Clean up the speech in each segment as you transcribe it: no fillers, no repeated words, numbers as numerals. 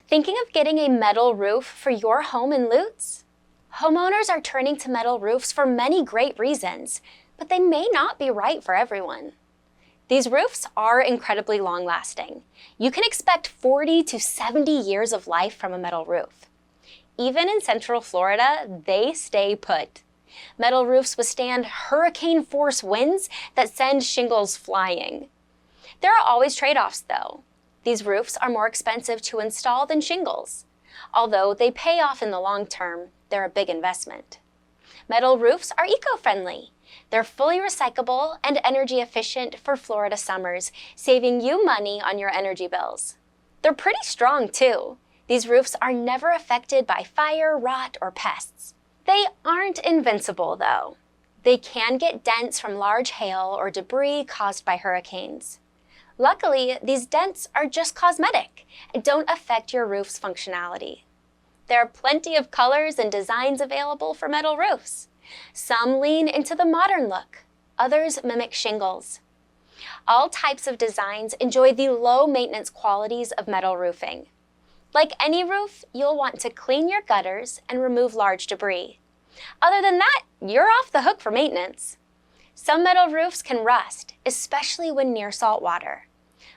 Thinking of getting a metal roof for your home in Lutz? Homeowners are turning to metal roofs for many great reasons, but they may not be right for everyone. These roofs are incredibly long-lasting. You can expect 40 to 70 years of life from a metal roof. Even in Central Florida, they stay put. Metal roofs withstand hurricane-force winds that send shingles flying. There are always trade-offs, though. These roofs are more expensive to install than shingles. Although they pay off in the long term, they're a big investment. Metal roofs are eco-friendly. They're fully recyclable and energy efficient for Florida summers, saving you money on your energy bills. They're pretty strong, too. These roofs are never affected by fire, rot, or pests. They aren't invincible, though. They can get dents from large hail or debris caused by hurricanes. Luckily, these dents are just cosmetic and don't affect your roof's functionality. There are plenty of colors and designs available for metal roofs. Some lean into the modern look, others mimic shingles. All types of designs enjoy the low-maintenance qualities of metal roofing. Like any roof, you'll want to clean your gutters and remove large debris. Other than that, you're off the hook for maintenance. Some metal roofs can rust, especially when near salt water.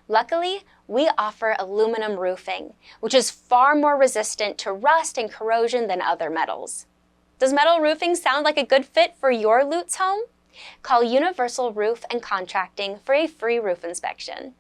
Luckily, we offer aluminum roofing, which is far more resistant to rust and corrosion than other metals. Does metal roofing sound like a good fit for your Lutz home? Call Universal Roof and Contracting for a free roof inspection.